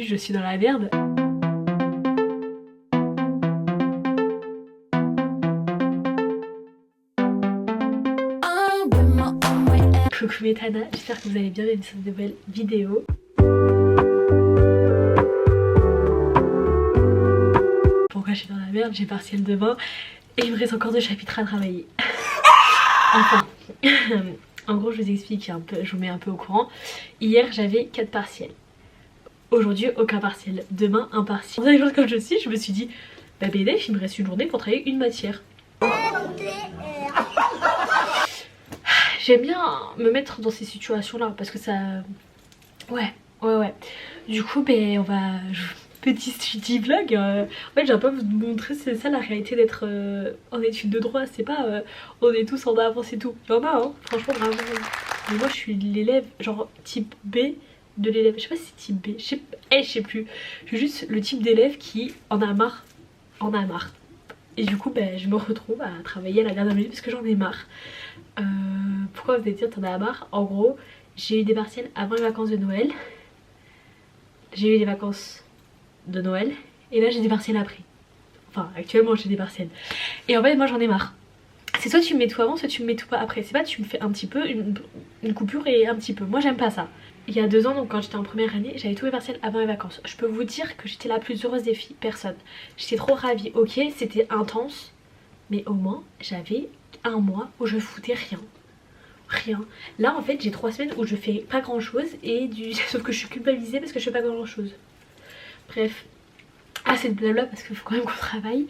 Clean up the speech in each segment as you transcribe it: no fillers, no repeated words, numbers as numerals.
Je suis dans la merde. Coucou mes Tana, j'espère que vous allez bien dans cette nouvelle vidéo. Pourquoi je suis dans la merde? J'ai partiel demain et il me reste encore 2 chapitres à travailler. Enfin, en gros je vous explique un peu, je vous mets un peu au courant. Hier j'avais 4 partiels. Aujourd'hui aucun partiel, demain un partiel. Dans les jours comme je suis, je me suis dit bah BDF il me reste une journée pour travailler une matière. J'aime bien me mettre dans ces situations là parce que ça... Ouais. Du coup ben on va... Petit vlog, en fait j'ai un peu vous montrer, c'est ça la réalité d'être en études de droit, c'est pas on est tous en avance et tout. Il y en a hein, franchement bravo. Mais moi je suis l'élève genre type B de l'élève, je sais pas si c'est type B, je sais plus. Je suis juste le type d'élève qui en a marre. Et du coup ben, je me retrouve à travailler à la dernière minute parce que j'en ai marre. Pourquoi vous allez dire t'en as marre? En gros j'ai eu des partiels avant les vacances de Noël. J'ai eu les vacances de Noël et là j'ai des partiels après. Enfin actuellement j'ai des partiels. Et en fait moi j'en ai marre. C'est soit tu me mets tout avant, soit tu me mets tout pas après. C'est pas tu me fais un petit peu une coupure et un petit peu. Moi j'aime pas ça. Il y a 2 ans donc quand j'étais en première année j'avais tous mes partiels avant les vacances. Je peux vous dire que j'étais la plus heureuse des filles, personne. J'étais trop ravie, ok c'était intense. Mais au moins j'avais un mois où je foutais rien. Là en fait j'ai 3 semaines où je fais pas grand chose et sauf que je suis culpabilisée parce que je fais pas grand chose. Bref, assez de blabla parce qu'il faut quand même qu'on travaille.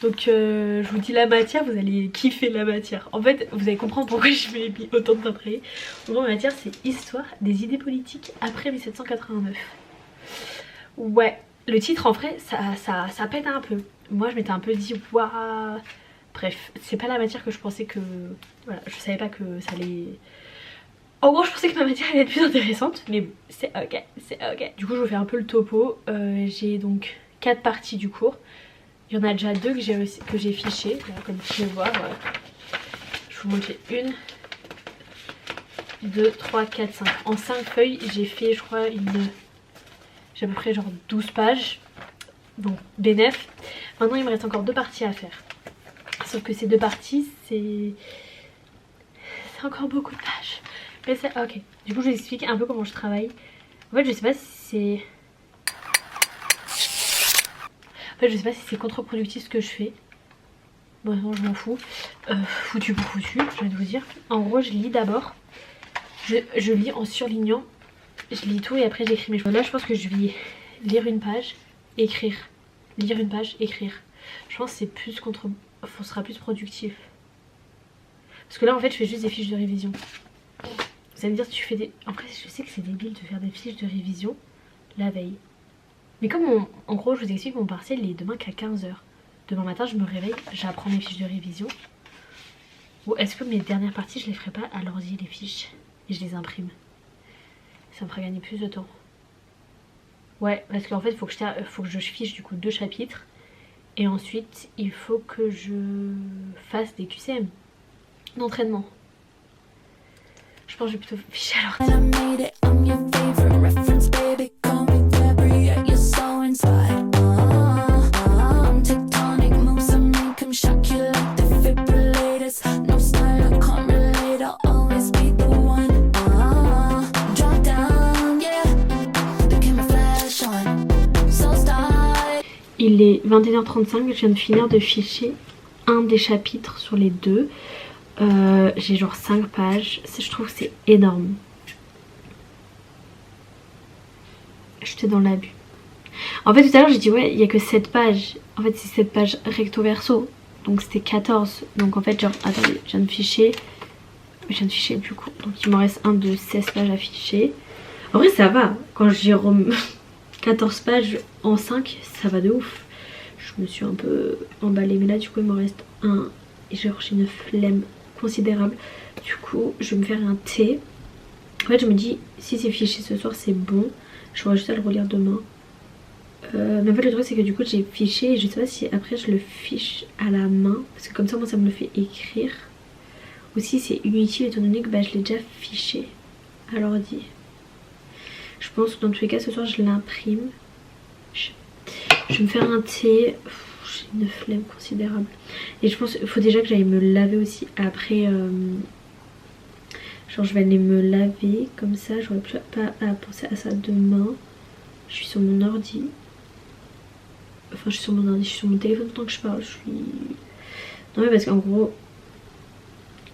Donc je vous dis la matière, vous allez kiffer la matière. En fait vous allez comprendre pourquoi je m'ai mis autant de temps après. En gros ma matière c'est histoire des idées politiques après 1789. Ouais, le titre en vrai ça pète un peu. Moi je m'étais un peu dit waouh. Bref, c'est pas la matière que je pensais que... Voilà, je savais pas que ça allait... En gros, je pensais que ma matière allait être plus intéressante, mais c'est ok, c'est ok. Du coup, je vous fais un peu le topo. J'ai donc 4 parties du cours. Il y en a déjà 2 que j'ai fichées. Là, comme vous pouvez voir, je vous montre 1, 2, 3, 4, 5. En 5 feuilles, j'ai fait, je crois, j'ai à peu près genre 12 pages. Donc, bénef. Maintenant, il me reste encore 2 parties à faire. Sauf que ces 2 parties, c'est encore beaucoup de pages. Mais c'est ok. Du coup, je vous explique un peu comment je travaille. En fait, je sais pas si c'est contre-productif ce que je fais. Bon, non, je m'en fous. Foutu pour foutu, je vais vous dire. En gros, je lis d'abord. Je lis en surlignant. Je lis tout et après j'écris mes choses. Là, je pense que je vais lire une page, écrire. Lire une page, écrire. Je pense que c'est plus ce sera plus productif. Parce que là en fait je fais juste des fiches de révision. Vous allez me dire tu fais des... En vrai je sais que c'est débile de faire des fiches de révision la veille. Mais comme en gros je vous explique mon partiel il est demain qu'à 15 h. Demain matin je me réveille, j'apprends mes fiches de révision. Ou est-ce que mes dernières parties je les ferai pas à l'ordi les fiches et je les imprime? Ça me fera gagner plus de temps. Ouais parce qu'en fait il faut que je fiche du coup 2 chapitres. Et ensuite il faut que je fasse des QCM d'entraînement. Je pense que je vais plutôt ficher à l'ordi. Il est 21h35, je viens de finir de ficher un des chapitres sur les 2. J'ai genre 5 pages, je trouve que c'est énorme. J'étais dans l'abus. En fait tout à l'heure j'ai dit ouais il n'y a que 7 pages. En fait c'est 7 pages recto verso. Donc c'était 14. Donc en fait genre attendez je viens de ficher du coup. Donc il m'en reste un de 16 pages à ficher. En vrai ça va. Quand j'ai 14 pages en 5 ça va de ouf. Je me suis un peu emballée mais là du coup il m'en reste un. Et genre j'ai une flemme considérable. Du coup je vais me faire un thé. En fait je me dis si c'est fiché ce soir c'est bon. J'aurai juste à le relire demain. Mais en fait le truc c'est que du coup j'ai fiché et je sais pas si après je le fiche à la main. Parce que comme ça moi ça me le fait écrire. Ou si c'est inutile étant donné que bah, je l'ai déjà fiché à l'ordi. Je pense que dans tous les cas ce soir je l'imprime. Je vais me faire un thé. J'ai une flemme considérable. Et je pense qu'il faut déjà que j'aille me laver aussi après. Genre je vais aller me laver comme ça. J'aurais plus pas à penser à ça demain. Je suis sur mon ordi. Enfin je suis sur mon ordi, je suis sur mon téléphone tant que je parle. Je suis... Non mais parce qu'en gros,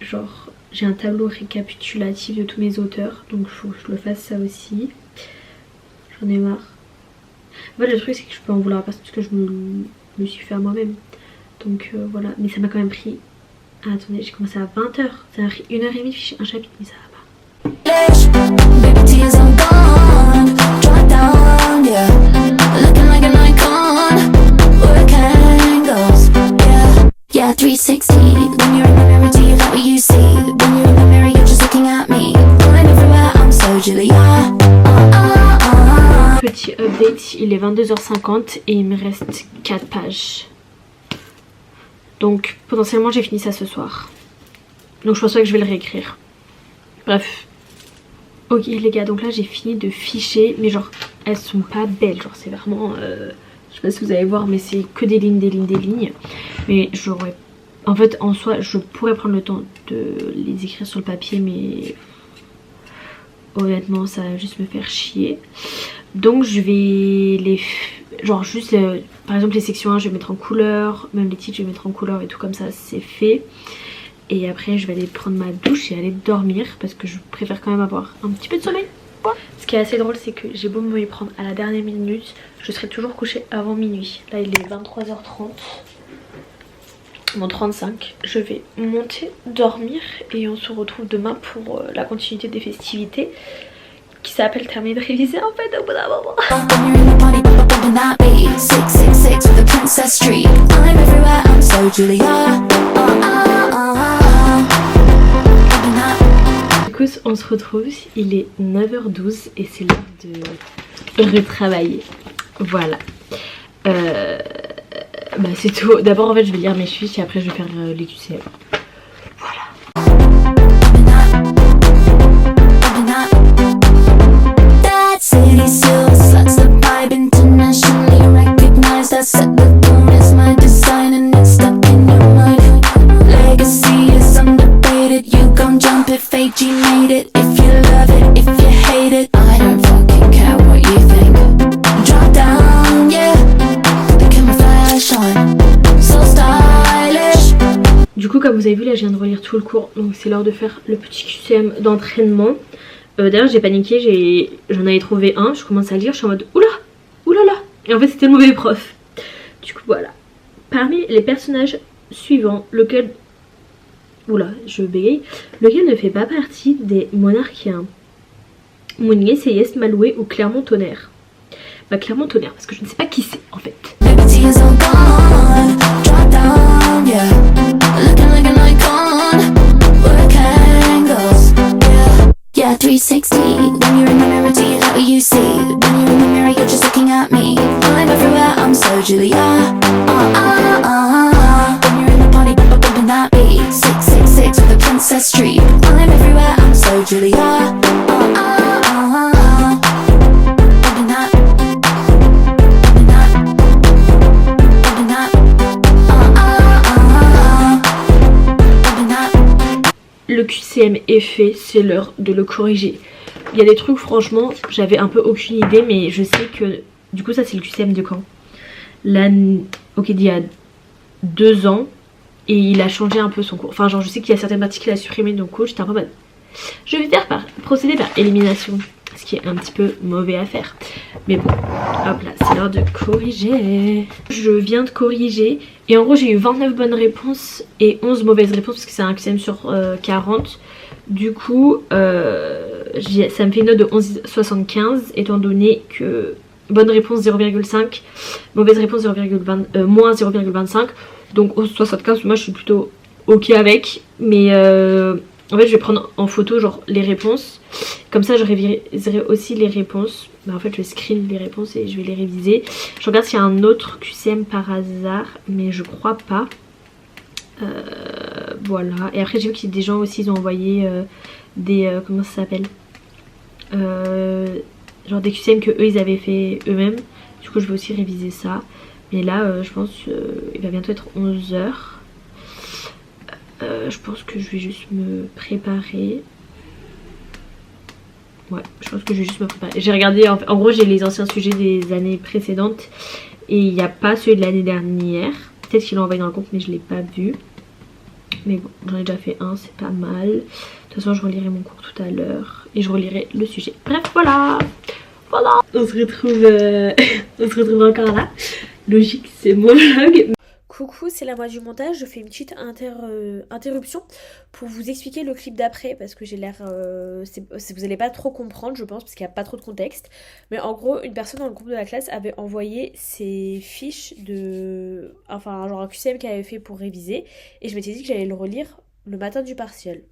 genre j'ai un tableau récapitulatif de tous mes auteurs. Donc il faut que je le fasse ça aussi. J'en ai marre. En fait le truc c'est que je peux en vouloir à personne parce que je me suis fait à moi-même. Donc voilà, mais ça m'a quand même pris... Ah, attendez, j'ai commencé à 20h. Ça m'a pris 1h30 de ficher un chapitre, mais ça va pas. Yeah, 360. When you're in the mirror, do you like what you see? When you're in the mirror, you're just looking at me. I'm everywhere, I'm so Julia. Petit update, il est 22h50 et il me reste 4 pages. Donc potentiellement j'ai fini ça ce soir. Donc je pense pas que je vais le réécrire. Bref. Ok les gars, donc là j'ai fini de ficher. Mais genre elles sont pas belles. Genre c'est vraiment... je sais pas si vous allez voir mais c'est que des lignes, des lignes, des lignes. Mais j'aurais... En fait en soi je pourrais prendre le temps de les écrire sur le papier. Mais honnêtement ça va juste me faire chier. Donc je vais les... Genre juste par exemple les sections 1 je vais mettre en couleur. Même les titres je vais mettre en couleur et tout comme ça c'est fait. Et après je vais aller prendre ma douche et aller dormir. Parce que je préfère quand même avoir un petit peu de sommeil. Ce qui est assez drôle c'est que j'ai beau me y prendre à la dernière minute, je serai toujours couchée avant minuit. Là il est 23h30. Bon 35. Je vais monter dormir et on se retrouve demain pour la continuité des festivités. Qui s'appelle terminer de réviser en fait au bout d'un moment. Du coup on se retrouve, il est 9h12 et c'est l'heure de retravailler. Voilà. Bah c'est tout. D'abord en fait je vais lire mes fiches et après je vais faire les QCM. City sills, that's the vibe internationally recognized. I set the tone as my design and it's stuck in your mind. Legacy is underrated, you gon' jump if AG made it. If you love it, if you hate it, I don't fucking care what you think. Drop down, yeah, the camera flash on, so stylish. Du coup comme vous avez vu là je viens de relire tout le cours. Donc c'est l'heure de faire le petit QCM d'entraînement. D'ailleurs j'ai paniqué, j'en avais trouvé un, je commence à lire, je suis en mode oula, oulala. Et en fait c'était le mauvais prof. Du coup voilà. Parmi les personnages suivants, lequel... Oula, je bégaye. Lequel ne fait pas partie des monarchiens? Mounier, Seyès, Maloué ou Clermont-Tonnerre? Bah Clermont-Tonnerre, parce que je ne sais pas qui c'est en fait. Yeah, 360. When you're in the mirror, do you like what you see? When you're in the mirror, you're just looking at me. I'm everywhere, I'm so Julia. When you're in the party, bumping that beat. 666 with the Princess Street. I'm everywhere, I'm so Julia. Bumping that, bumping that, bumping that. Bumping that. Le QCM est fait, c'est l'heure de le corriger. Il y a des trucs franchement j'avais un peu aucune idée mais je sais que du coup ça c'est le QCM de quand là, ok d'il y a 2 ans et il a changé un peu son cours. Enfin genre je sais qu'il y a certaines parties qu'il a supprimées donc cours j'étais un peu mode je vais faire procéder par élimination. Ce qui est un petit peu mauvais à faire. Mais bon, hop là, c'est l'heure de corriger. Je viens de corriger. Et en gros, j'ai eu 29 bonnes réponses et 11 mauvaises réponses. Parce que c'est un QCM sur 40. Du coup, ça me fait une note de 11,75. Étant donné que bonne réponse 0,5. Mauvaise réponse moins 0,25. Donc 11,75, moi je suis plutôt ok avec. Mais... en fait je vais prendre en photo genre les réponses. Comme ça je réviserai aussi les réponses. Bah, en fait je vais screen les réponses et je vais les réviser. Je regarde s'il y a un autre QCM par hasard. Mais je crois pas. Voilà. Et après j'ai vu qu'il y a des gens aussi ils ont envoyé des... comment ça s'appelle genre des QCM que eux ils avaient fait eux-mêmes. Du coup je vais aussi réviser ça. Mais là je pense il va bientôt être 11 h. Je pense que je vais juste me préparer. Ouais, je pense que je vais juste me préparer. J'ai regardé, en gros j'ai les anciens sujets des années précédentes. Et il n'y a pas celui de l'année dernière. Peut-être qu'il l'a envoyé dans le groupe mais je l'ai pas vu. Mais bon, j'en ai déjà fait un, c'est pas mal. De toute façon je relirai mon cours tout à l'heure. Et je relirai le sujet. Bref, voilà. Voilà. On se retrouve encore là. Logique, c'est mon vlog. Coucou, c'est la moi du montage, je fais une petite interruption pour vous expliquer le clip d'après parce que j'ai l'air... vous allez pas trop comprendre je pense parce qu'il n'y a pas trop de contexte. Mais en gros, une personne dans le groupe de la classe avait envoyé ses fiches de... Enfin, genre un QCM qu'elle avait fait pour réviser et je m'étais dit que j'allais le relire le matin du partiel.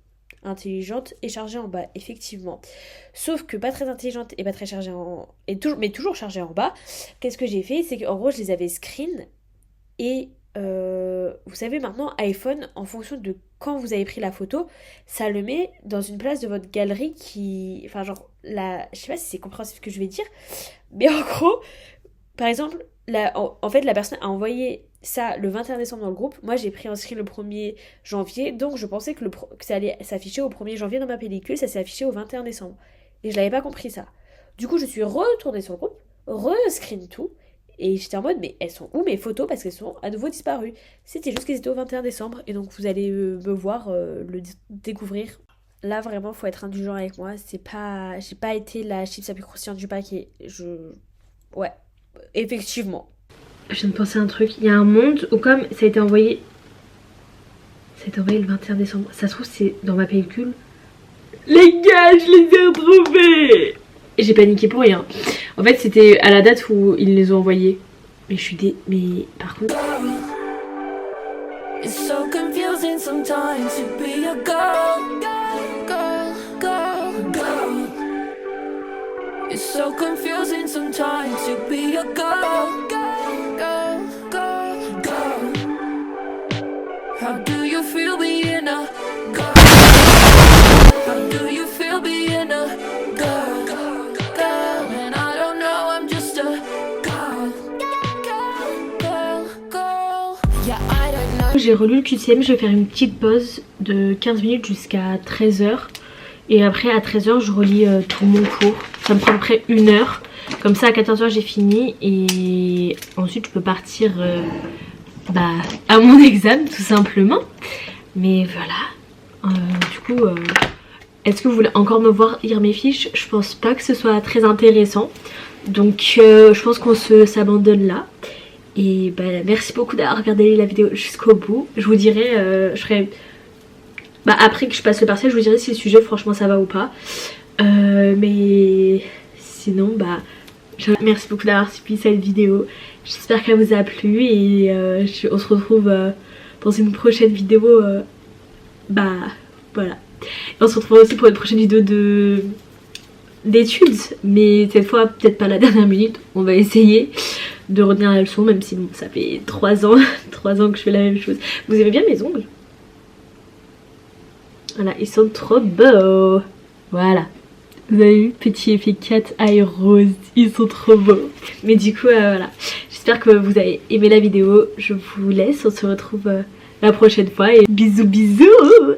Intelligente et chargée en bas, effectivement. Sauf que pas très intelligente et pas très chargée en... mais toujours chargée en bas. Qu'est-ce que j'ai fait? C'est qu'en gros, je les avais screen et... vous savez maintenant iPhone en fonction de quand vous avez pris la photo ça le met dans une place de votre galerie qui enfin genre je sais pas si c'est compréhensible ce que je vais dire mais en gros par exemple en fait la personne a envoyé ça le 21 décembre dans le groupe. Moi j'ai pris un screen le 1er janvier donc je pensais que ça allait s'afficher au 1er janvier dans ma pellicule. Ça s'est affiché au 21 décembre et je l'avais pas compris ça. Du coup je suis retournée sur le groupe, re-screen tout. Et j'étais en mode, mais elles sont où mes photos? Parce qu'elles sont à nouveau disparues. C'était juste qu'elles étaient au 21 décembre. Et donc vous allez me voir le découvrir. Là vraiment, faut être indulgent avec moi. C'est pas... J'ai pas été la chips la plus croustillante du paquet. Ouais, effectivement. Je viens de penser à un truc. Il y a un monde où comme ça a été envoyé... Ça a été envoyé le 21 décembre. Ça se trouve c'est dans ma pellicule. Les gars, je les ai retrouvés! Et j'ai paniqué pour rien. En fait, c'était à la date où ils les ont envoyés. Mais je suis Mais par contre... It's so confusing sometimes to be a girl. It's so confusing sometimes to be a girl. How do you feel being a girl? How do you feel being a girl? J'ai relu le QCM, je vais faire une petite pause de 15 minutes jusqu'à 13 h. Et après à 13 h je relis tout mon cours. Ça me prend à peu près 1 heure. Comme ça à 14 h j'ai fini. Et ensuite je peux partir à mon examen tout simplement. Mais voilà. Du coup, est-ce que vous voulez encore me voir lire mes fiches? Je pense pas que ce soit très intéressant. Donc je pense qu'on s'abandonne là. Et merci beaucoup d'avoir regardé la vidéo jusqu'au bout. Je vous dirai, je ferai... après que je passe le partiel, je vous dirai si le sujet franchement ça va ou pas. Mais sinon, merci beaucoup d'avoir suivi cette vidéo. J'espère qu'elle vous a plu et on se retrouve dans une prochaine vidéo. Voilà. Et on se retrouve aussi pour une prochaine vidéo d'études. Mais cette fois, peut-être pas à la dernière minute. On va essayer de retenir la leçon, même si bon, ça fait 3 ans que je fais la même chose. Vous aimez bien mes ongles? Voilà, ils sont trop beaux. Voilà. Vous avez vu, petit effet cat eye rose, ils sont trop beaux. Mais du coup, voilà. J'espère que vous avez aimé la vidéo. Je vous laisse, on se retrouve la prochaine fois et bisous bisous.